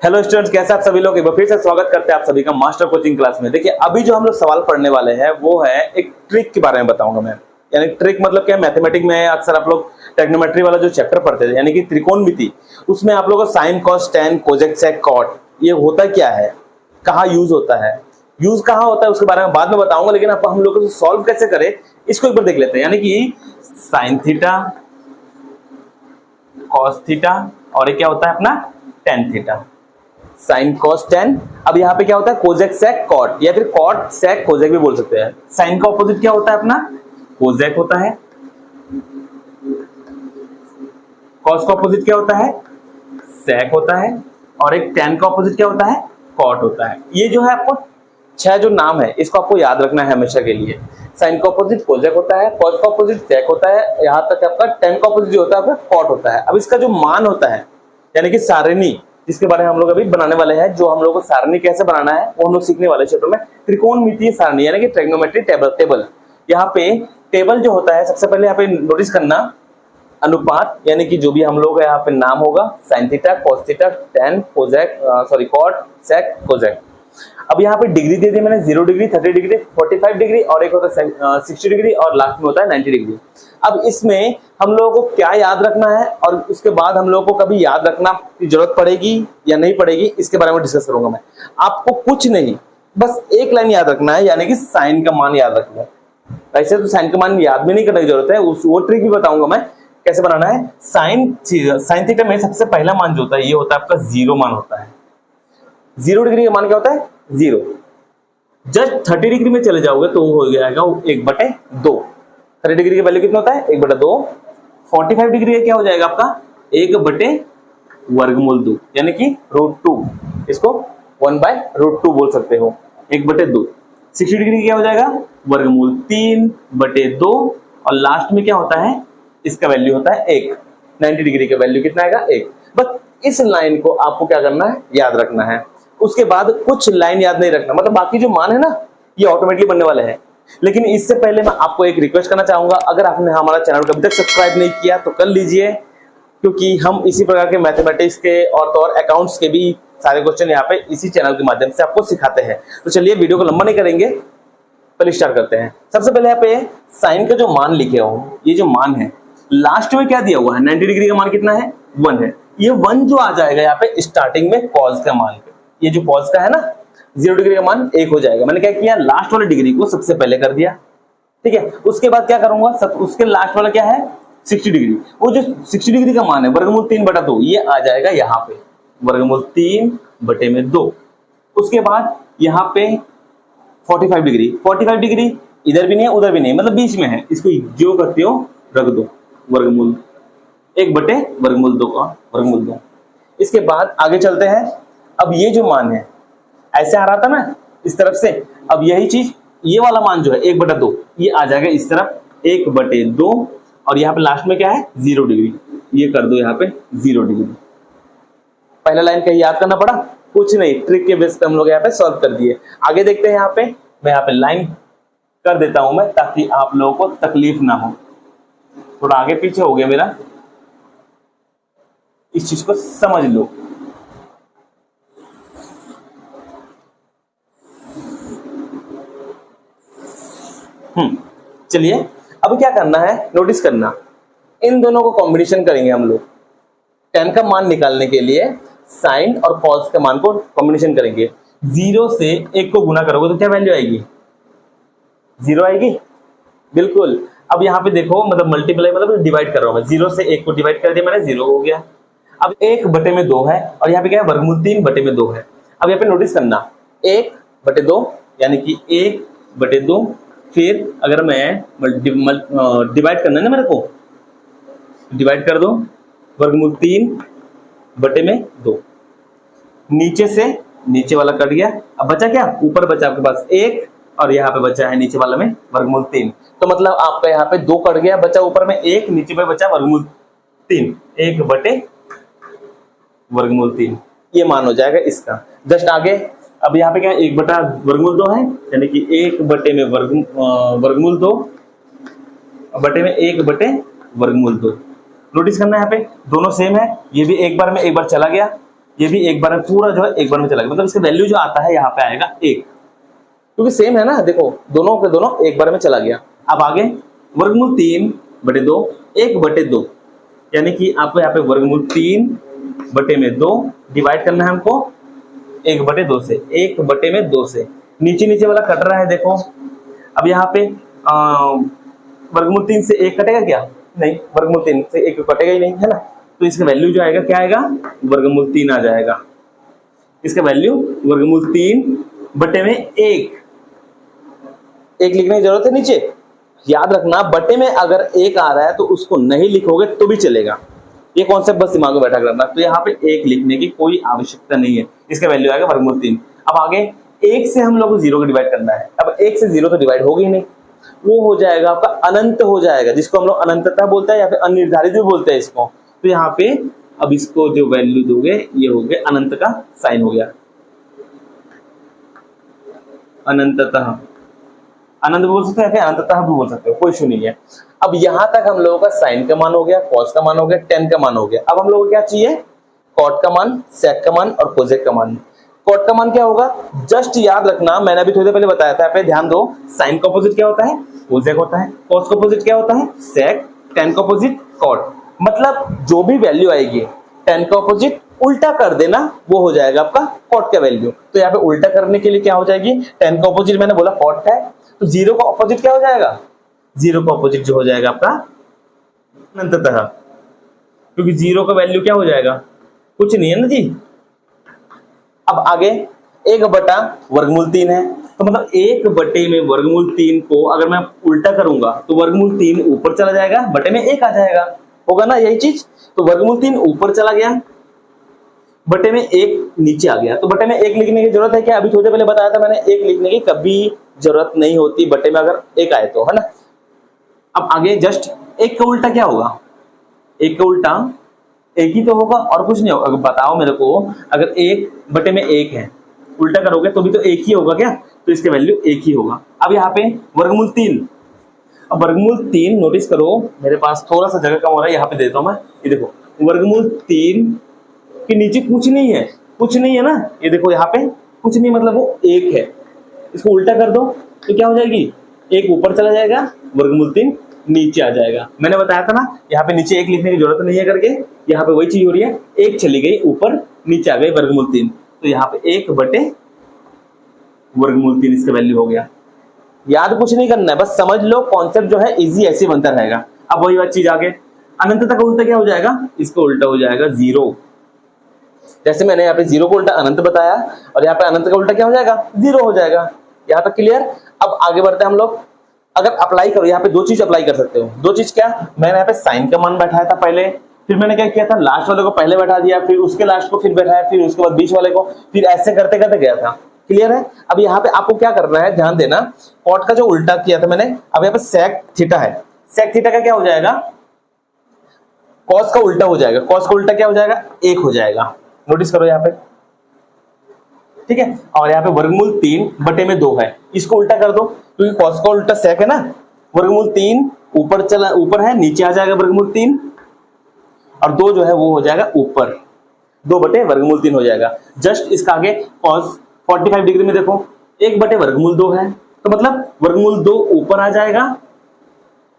Hello students, कैसे आप सभी लोग। एक बार फिर से स्वागत करते हैं आप सभी का मास्टर कोचिंग क्लास में। देखिए अभी जो हम लोग सवाल पढ़ने वाले हैं वो है एक ट्रिक के बारे में बताऊंगा मैं। यानी ट्रिक मतलब क्या, मैथमेटिक्स में अक्सर आप लोग ट्रिग्नोमेट्री वाला जो चैप्टर पढ़ते थे यानी कि त्रिकोणमिति, उसमें आप लोगों को sine cos tan cosec sec cot ये होता क्या है, कहाँ यूज होता है, यूज कहाँ होता है उसके बारे में बाद में बताऊंगा। लेकिन अब हम लोग को सॉल्व कैसे करें इसको एक बार देख लेते हैं। यानी कि साइन थीटा कॉस थीटा और ये क्या होता है अपना tan theta, sign cos ten. अब यहाँ पे क्या होता है कोजेक सेक कॉट या फिर कॉट सेक कोजेक भी बोल सकते हैं। साइन का ऑपोजिट क्या होता है अपना कोजेक होता है, कॉस का ऑपोजिट क्या होता है सेक होता है, और एक टेन का ऑपोजिट क्या होता है कॉट होता है। ये जो है आपको छह जो नाम है इसको आपको याद रखना है हमेशा के लिए। साइन का ऑपोजिट कोजेक होता है, कॉस का ऑपोजिट सेक होता है, यहाँ तक आपका टेन का ऑपोजिट जो होता है आपका कॉट होता है। अब इसका जो मान होता है यानी कि सारणी, जिसके बारे में हम लोग अभी बनाने वाले हैं, जो हम लोग को सारणी कैसे बनाना है वो हम लोग सीखने वाले क्षेत्र में। त्रिकोणमितीय सारणी यानी कि ट्रिग्नोमेट्री टेबल। यहाँ पे टेबल जो होता है सबसे पहले यहाँ पे नोटिस करना अनुपात, यानी कि जो भी हम लोग यहाँ पे नाम होगा sine theta cos theta tan cosec cot sec cosec. अब यहाँ पे डिग्री दे दी मैंने 0 डिग्री 30 डिग्री 45 डिग्री और एक होता है 60 डिग्री और लास्ट में होता है 90 डिग्री। अब इसमें हम लोगों को क्या याद रखना है और उसके बाद हम लोगों को कभी याद रखना की जरूरत पड़ेगी या नहीं पड़ेगी इसके बारे में डिस्कस करूंगा मैं। आपको कुछ नहीं, बस एक लाइन याद रखना है यानी कि साइन का मान याद रखना है। ऐसे तो साइन का मान याद भी नहीं करने की जरूरत है, वो ट्रिक भी बताऊंगा मैं कैसे बनाना है। साइन थीटा में सबसे पहला मान जो होता है ये होता है आपका 0 मान होता है। 0 डिग्री का मान क्या होता है 0। जस्ट 30 डिग्री में चले जाओगे तो हो जाएगा 1/2। 30 डिग्री की वैल्यू कितना होता है 1/2। 45 डिग्री का क्या हो जाएगा आपका 1/√2 यानी कि √2, इसको 1/√2 बोल सकते हो 1/2। 60 डिग्री क्या हो जाएगा 3/2 और लास्ट में क्या होता है इसका वैल्यू होता है 1। 90 डिग्री का वैल्यू कितना आएगा 1। बस इस लाइन को आपको क्या करना है याद रखना है। उसके बाद कुछ लाइन याद नहीं रखना, मतलब बाकी जो मान है ना ये ऑटोमेटिकली बनने वाले हैं। लेकिन इससे पहले मैं आपको एक रिक्वेस्ट करना चाहूंगा, अगर आपने हमारा चैनल को अभी तक सब्सक्राइब नहीं किया तो कर लीजिए, क्योंकि हम इसी प्रकार के मैथमेटिक्स के और तो और अकाउंट्स के भी सारे क्वेश्चन यहाँ पे इसी चैनल के माध्यम से आपको सिखाते हैं। तो चलिए वीडियो को लंबा नहीं करेंगे, पहले स्टार्ट करते हैं। सबसे पहले यहाँ पे साइन का जो मान लिखे हो, ये जो मान है लास्ट में क्या दिया हुआ है 90 डिग्री का मान कितना है 1 है। ये 1 जो आ जाएगा यहाँ पे स्टार्टिंग में कॉस का मान, ये जो कॉस का है ना 0 डिग्री का मान 1 हो जाएगा। मैंने क्या किया लास्ट वाले डिग्री को सबसे पहले कर दिया, ठीक है। उसके बाद क्या करूंगा उसके लास्ट वाला क्या है 60 डिग्री। वो जो 60 डिग्री का मान है वर्गमूल 3/2 ये आ जाएगा यहाँ पे वर्गमूल 3/2। उसके बाद यहाँ पे 45 डिग्री इधर भी नहीं है उधर भी नहीं, मतलब बीच में है, इसको जो करते हो रख दो वर्गमूल 1/√2 का वर्गमूल 2। इसके बाद आगे चलते हैं। अब ये जो मान है ऐसे आ रहा था ना इस तरफ से, अब यही चीज ये वाला मान जो है 1/2 ये आ जाएगा इस तरफ 1/2 और यहाँ पे लास्ट में क्या है 0 डिग्री, ये कर दो यहाँ पे 0 डिग्री। पहला लाइन कहीं याद करना पड़ा कुछ नहीं, ट्रिक के बेस पे हम लोग यहाँ पे सॉल्व कर दिए। आगे देखते हैं। यहाँ पे मैं यहाँ पे लाइन कर देता हूं मैं ताकि आप लोगों को तकलीफ ना हो। थोड़ा आगे पीछे हो गया मेरा, इस चीज को समझ लो। चलिए अब क्या करना है नोटिस करना, इन दोनों को कॉम्बिनेशन करेंगे हम लोग। टेन का मान निकालने के लिए साइन और कॉस के मान को कॉम्बिनेशन करेंगे। 0 से 1 को गुना करोगे तो क्या वैल्यू आएगी 0 आएगी, बिल्कुल। अब यहाँ पे देखो मतलब मल्टीप्लाई मतलब डिवाइड कर रहा हूं मैं, 0 से 1 को डिवाइड कर दिया मैंने 0 हो गया। अब 1/2 है और यहाँ पे क्या है वर्गमूल 3/2 है। अब यहाँ पे नोटिस करना 1/2 यानी कि 1/2, फिर अगर मैं डिवाइड करना है ना मेरे को, डिवाइड कर दो वर्गमूल 3/2। नीचे से नीचे वाला कट गया, अब बचा क्या ऊपर बचा आपके पास 1 और यहाँ पे बचा है नीचे वाला में वर्गमूल 3। तो मतलब आपका यहाँ पे 2 कट गया, बचा ऊपर में 1, नीचे पे बचा वर्गमूल 3, 1/√3 ये मान हो जाएगा इसका। जस्ट आगे अब यहाँ पे क्या 1/√2 है यानी कि 1/√2 बटे में 1/√2। नोटिस करना है यहाँ पे दोनों सेम है, ये भी एक बार में एक बार चला गया ये भी एक बार में पूरा जो है एक बार में चला गया, मतलब इसका वैल्यू जो आता है यहाँ पे आएगा 1, क्योंकि सेम है ना, देखो दोनों के दोनों एक बार में चला गया। अब आगे वर्गमूल 3/2 1/2, यानी कि आपको यहाँ पे वर्गमूल 3/2 डिवाइड करना है हमको 1/2 से, 1/2 से नीचे नीचे वाला कट रहा है देखो। अब यहाँ पे वर्गमूल 3 से 1 कटेगा क्या? नहीं, वर्गमूल 3 से 1 कटेगा ही नहीं, है ना। तो इसका वैल्यू जो आएगा क्या आएगा? वर्गमूल 3 आ जाएगा। इसका वैल्यू वर्गमूल 3/1 लिखने की जरूरत है नीचे। याद रखना, बटे में अगर 1 आ रहा है तो उसको नहीं लिखोगे तो भी चलेगा, ये कॉन्सेप्ट बस दिमाग में बैठा करना। तो यहाँ पे 1 लिखने की कोई आवश्यकता नहीं है, इसका वैल्यू आएगा वर्गमूल 3। अब आगे 1 से हम लोग को 0 को डिवाइड करना है। अब 1 से 0 तो डिवाइड होगी नहीं, वो हो जाएगा आपका अनंत हो जाएगा, जिसको हम लोग अनंतता बोलते हैं या फिर अनिर्धारित भी बोलते हैं इसको। तो यहाँ पे अब इसको जो वैल्यू दोगे ये हो गया अनंत का साइन हो गया, अनंततः, अनंत बोल सकते हैं, अनंततः भी बोल सकते हो, कोई इशू नहीं है। अब यहां तक हम लोगों का साइन का मान हो गया, कॉस का मान हो गया, टेन का मान हो गया। अब हम लोगों को क्या चाहिए? कॉट का मान, सेक का मान और कोसेक का मान। कॉट का मान क्या होगा? जस्ट याद रखना, मैंने अभी थोड़ी देर पहले बताया था, पे ध्यान दो। साइन का अपोजिट क्या होता है? कोसेक होता है। कॉस का अपोजिट क्या होता है? सेक। टेन का अपोजिट कॉट। मतलब जो भी वैल्यू आएगी टेन का अपोजिट उल्टा कर देना, वो हो जाएगा आपका कॉट का वैल्यू। तो यहाँ पे उल्टा करने के लिए क्या हो जाएगी? टेन का अपोजिट मैंने बोला कॉट है, तो 0 का अपोजिट क्या हो जाएगा? 0 का अपोजिट जो हो जाएगा आपका अनंततः, क्योंकि 0 का वैल्यू क्या हो जाएगा? कुछ नहीं है ना जी। अब आगे 1/वर्गमूल 3 है, तो मतलब 1 में वर्गमूल 3 को अगर मैं उल्टा करूंगा तो वर्गमूल 3 ऊपर चला जाएगा, बटे में 1 आ जाएगा, होगा ना यही चीज। तो वर्गमूल 3 ऊपर चला गया, बटे में 1 नीचे आ गया। तो बटे में 1 लिखने की जरूरत है क्या? अभी थोड़ी देर पहले बताया था मैंने, 1 लिखने की कभी जरूरत नहीं होती बटे में अगर 1 आए तो, है ना। अब आगे जस्ट 1 का उल्टा क्या होगा? 1 का उल्टा 1 ही तो होगा और कुछ नहीं होगा। अगर बताओ मेरे को, अगर 1/1 है, उल्टा करोगे तो भी तो 1 ही होगा क्या? तो इसके वैल्यू 1 ही होगा। अब यहाँ पे वर्गमूल 3, अब वर्गमूल 3 नोटिस करो, मेरे पास थोड़ा सा जगह कम हो रहा है, यहाँ पे देता हूं मैं। ये देखो वर्गमूल 3 के नीचे कुछ नहीं है, कुछ नहीं है ना, ये देखो यहाँ पे कुछ नहीं, मतलब वो 1 है। इसको उल्टा कर दो तो क्या हो जाएगी? 1 ऊपर चला जाएगा, वर्गमूल 3 नीचे आ जाएगा। मैंने बताया था ना, यहाँ पे नीचे 1 लिखने की जरूरत नहीं है करके, यहाँ पे वही चीज हो रही है, 1 चली गई ऊपर, नीचे आ गई वर्गमूल 3। तो यहाँ पे 1/वर्गमूल 3 इसका वैल्यू हो गया। याद कुछ नहीं करना है, बस समझ लो, कॉन्सेप्ट जो है इजी ऐसे बनता रहेगा। अब वही बात चीज आगे, अनंतता का उल्टा क्या हो जाएगा? इसका उल्टा हो जाएगा 0। जैसे मैंने यहाँ पे 0 को उल्टा अनंत बताया, और यहाँ पे अनंत का उल्टा क्या हो जाएगा? 0 हो जाएगा। यहाँ तक क्लियर? अब आगे बढ़ते हैं हम लोग। अगर अप्लाई करो, यहाँ पे 2 चीज अप्लाई कर सकते हो। 2 चीज क्या? मैंने यहाँ पे साइन का मान बैठाया था पहले, फिर मैंने क्या किया था, लास्ट वाले को पहले बैठा दिया, फिर उसके लास्ट को फिर बैठाया, फिर उसके बाद बीच वाले को, फिर ऐसे करते करते गया था। क्लियर है? अब यहाँ पे आपको क्या करना है, ध्यान देना, कॉट का जो उल्टा किया था मैंने, अब यहाँ पे सेक थीटा है, सेक थीटा का क्या हो जाएगा? कॉस का उल्टा हो जाएगा। कॉस का उल्टा क्या हो जाएगा? 1 हो जाएगा। नोटिस करो यहाँ पे, ठीक है। और यहाँ पे वर्गमूल 3/2 है, इसको उल्टा कर दो, क्योंकि कॉस का उल्टा सेक है ना। वर्गमूल 3 ऊपर चला, ऊपर है, नीचे आ जाएगा वर्गमूल 3, और 2 जो है वो हो जाएगा ऊपर, 2/वर्गमूल 3 हो जाएगा। जस्ट इसका आगे कॉस 45 डिग्री में देखो, 1/वर्गमूल 2 है, तो मतलब वर्गमूल 2 ऊपर आ जाएगा,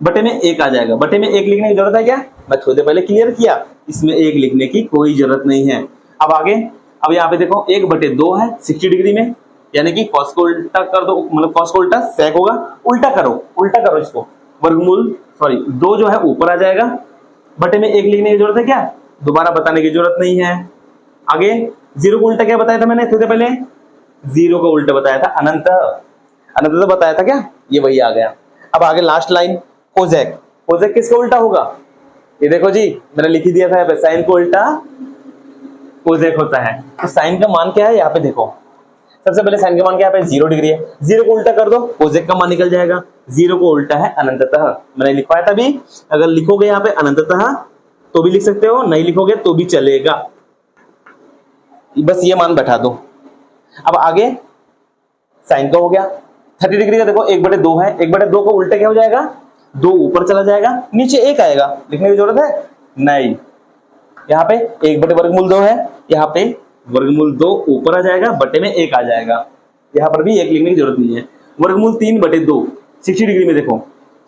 बटे में 1 आ जाएगा। बटे में 1 लिखने की जरूरत है क्या? मैं थोड़ी देर पहले क्लियर किया, इसमें 1 लिखने की कोई जरूरत नहीं है। अब आगे, अब यहाँ पे देखो 1/2 है 60 डिग्री में, यानी कि कॉस को उल्टा कर दो, मतलब कॉस को उल्टा सेक होगा, उल्टा करो इसको, वर्गमूल 2 जो है ऊपर आ जाएगा, बटे में 1 लिखने की जरूरत है क्या? दोबारा बताने की जरूरत नहीं है। आगे 0 को उल्टा क्या बताया था मैंने थोड़ी देर पहले? 0 को उल्टा बताया था अनंत, अनंत तो बताया था क्या? ये वही आ गया। अब आगे लास्ट लाइन, कोसेक। कोसेक किसका उल्टा होगा? ये देखो जी, मैंने लिख ही दिया था यहाँ पे, साइन को उल्टा कोसेक होता है। तो साइन का मान क्या है यहाँ पे देखो, सबसे पहले साइन का मान क्या है? 0 डिग्री है, 0 को उल्टा कर दो, कोसेक का मान निकल जाएगा। 0 को उल्टा है अनंततः, मैंने लिखवाया था भी, अगर लिखोगे यहाँ पे अनंततः तो भी लिख सकते हो, नहीं लिखोगे तो भी चलेगा, बस ये मान बैठा दो। अब आगे साइन का हो गया 30 डिग्री का, देखो 1/2 है, 1/2 को उल्टा क्या हो जाएगा? 2 ऊपर चला जाएगा, नीचे 1 आएगा, लिखने की जरूरत है नहीं। यहाँ पे 1/वर्गमूल 2 है, यहाँ पे वर्गमूल 2 ऊपर आ जाएगा, बटे में 1 आ जाएगा। यहाँ पर भी 1 लिखने की जरूरत नहीं है। वर्गमूल 3 बटे 2, 60 डिग्री में देखो,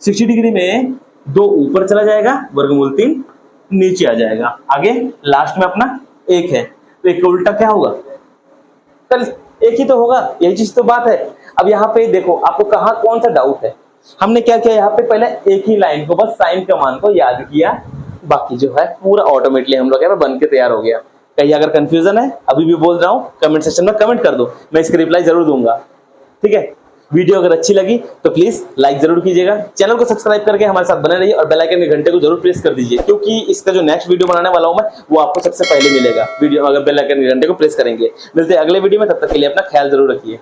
60 डिग्री में 2 ऊपर चला जाएगा, वर्गमूल 3 नीचे आ जाएगा। आगे लास्ट में अपना 1 है, तो 1 का उल्टा क्या होगा? कल 1 ही तो होगा, यही चीज तो बात है। अब यहाँ पे देखो आपको कहाँ कौन सा डाउट है। हमने क्या किया, यहाँ पे पहले एक ही लाइन को बस साइन कमान को याद किया, बाकी जो है पूरा ऑटोमेटिकली हम लोग बन के तैयार हो गया। कहीं अगर कंफ्यूजन है, अभी भी बोल रहा हूँ, कमेंट सेक्शन में कमेंट कर दो, मैं इसकी रिप्लाई जरूर दूंगा। ठीक है, वीडियो अगर अच्छी लगी तो प्लीज लाइक जरूर कीजिएगा, चैनल को सब्सक्राइब करके हमारे साथ बने रहिए और बेल आइकन के घंटे को जरूर प्रेस कर दीजिए, क्योंकि इसका जो नेक्स्ट वीडियो बनाने वाला हूं मैं, वो आपको सबसे पहले मिलेगा वीडियो अगर बेल आइकन के घंटे को प्रेस करेंगे। मिलते हैं अगले वीडियो में, तब तक के लिए अपना ख्याल जरूर रखिए।